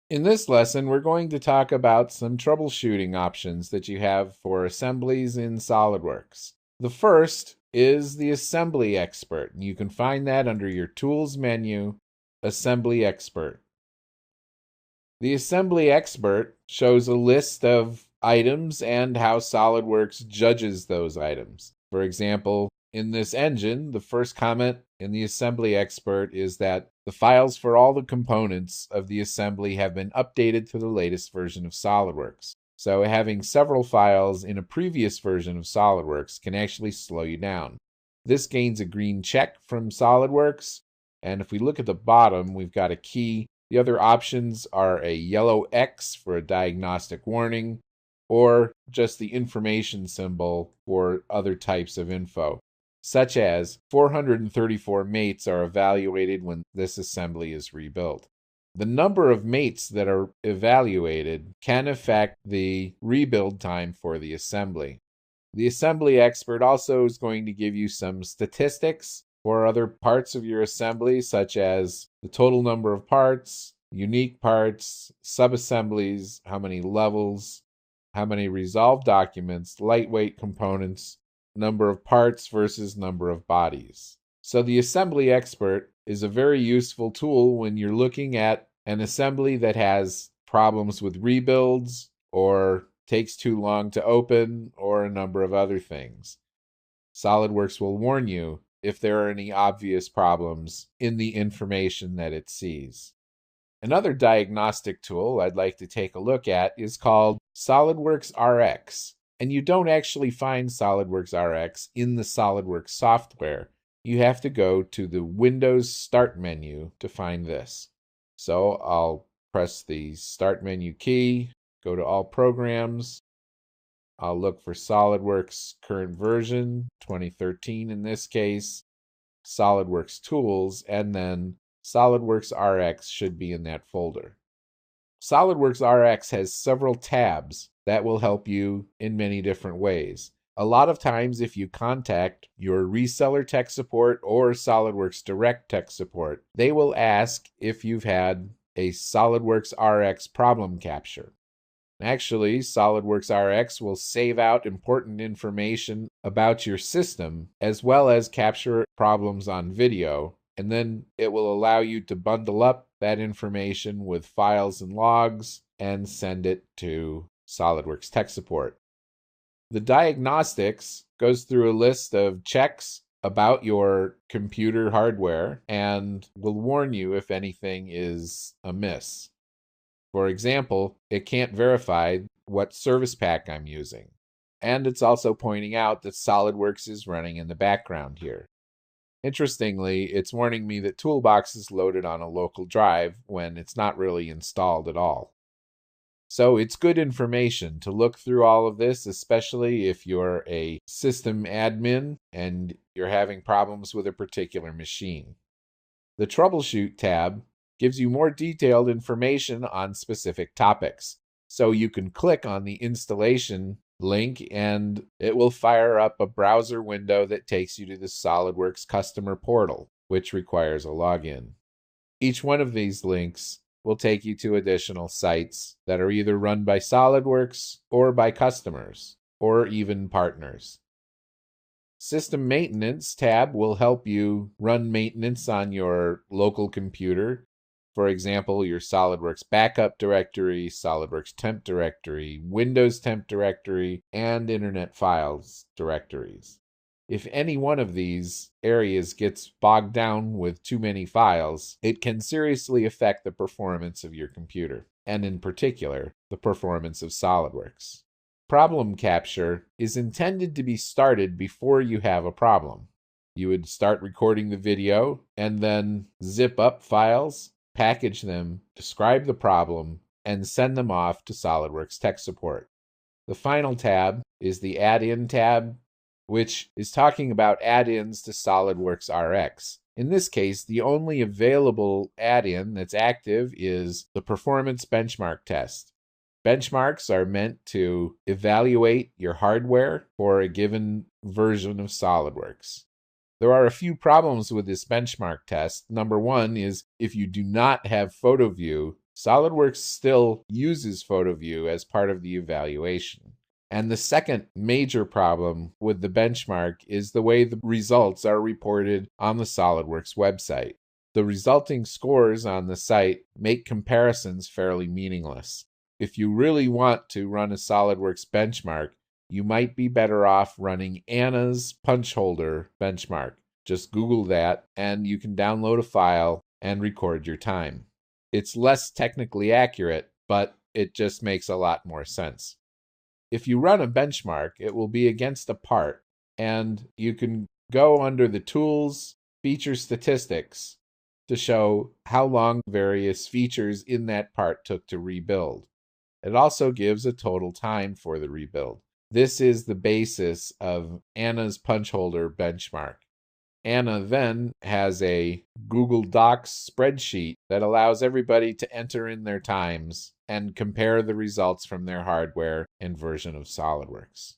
In this lesson, we're going to talk about some troubleshooting options that you have for assemblies in SOLIDWORKS. The first is the Assembly Expert. You can find that under your Tools menu, Assembly Expert. The Assembly Expert shows a list of items and how SOLIDWORKS judges those items. For example, in this engine, the first comment in the Assembly Expert is that the files for all the components of the assembly have been updated to the latest version of SOLIDWORKS. So having several files in a previous version of SOLIDWORKS can actually slow you down. This gains a green check from SOLIDWORKS, and if we look at the bottom, we've got a key. The other options are a yellow X for a diagnostic warning, or just the information symbol for other types of info, such as 434 mates are evaluated when this assembly is rebuilt. The number of mates that are evaluated can affect the rebuild time for the assembly. The Assembly Expert also is going to give you some statistics for other parts of your assembly, such as the total number of parts, unique parts, subassemblies, how many levels, how many resolved documents, lightweight components, number of parts versus number of bodies. So the Assembly Expert is a very useful tool when you're looking at an assembly that has problems with rebuilds or takes too long to open or a number of other things. SOLIDWORKS will warn you if there are any obvious problems in the information that it sees. Another diagnostic tool I'd like to take a look at is called SOLIDWORKS RX. And you don't actually find SOLIDWORKS RX in the SOLIDWORKS software. You have to go to the Windows Start menu to find this. So I'll press the Start menu key, go to All Programs. I'll look for SOLIDWORKS current version, 2013 in this case, SOLIDWORKS Tools, and then SOLIDWORKS RX should be in that folder. SOLIDWORKS RX has several tabs that will help you in many different ways. A lot of times, if you contact your reseller tech support or SOLIDWORKS Direct tech support, they will ask if you've had a SOLIDWORKS RX problem capture. Actually, SOLIDWORKS RX will save out important information about your system as well as capture problems on video, and then it will allow you to bundle up that information with files and logs and send it to SOLIDWORKS Tech Support. The diagnostics goes through a list of checks about your computer hardware and will warn you if anything is amiss. For example, it can't verify what service pack I'm using. And it's also pointing out that SOLIDWORKS is running in the background here. Interestingly, it's warning me that Toolbox is loaded on a local drive when it's not really installed at all. So it's good information to look through all of this, especially if you're a system admin and you're having problems with a particular machine. The Troubleshoot tab gives you more detailed information on specific topics. So you can click on the installation link and it will fire up a browser window that takes you to the SOLIDWORKS customer portal, which requires a login. Each one of these links will take you to additional sites that are either run by SOLIDWORKS or by customers or even partners. System Maintenance tab will help you run maintenance on your local computer. For example, your SOLIDWORKS Backup Directory, SOLIDWORKS Temp Directory, Windows Temp Directory, and Internet Files directories. If any one of these areas gets bogged down with too many files, it can seriously affect the performance of your computer, and in particular, the performance of SOLIDWORKS. Problem capture is intended to be started before you have a problem. You would start recording the video and then zip up files, package them, describe the problem, and send them off to SOLIDWORKS Tech Support. The final tab is the Add-in tab, which is talking about add-ins to SOLIDWORKS RX. In this case, the only available add-in that's active is the Performance Benchmark Test. Benchmarks are meant to evaluate your hardware for a given version of SOLIDWORKS. There are a few problems with this benchmark test. Number one is if you do not have PhotoView, SOLIDWORKS still uses PhotoView as part of the evaluation. And the second major problem with the benchmark is the way the results are reported on the SOLIDWORKS website. The resulting scores on the site make comparisons fairly meaningless. If you really want to run a SOLIDWORKS benchmark, you might be better off running Anna's punch holder benchmark. Just Google that and you can download a file and record your time. It's less technically accurate, but it just makes a lot more sense. If you run a benchmark, it will be against a part, and you can go under the Tools, Feature Statistics to show how long various features in that part took to rebuild. It also gives a total time for the rebuild. This is the basis of Anna's punch holder benchmark. Anna then has a Google Docs spreadsheet that allows everybody to enter in their times and compare the results from their hardware and version of SOLIDWORKS.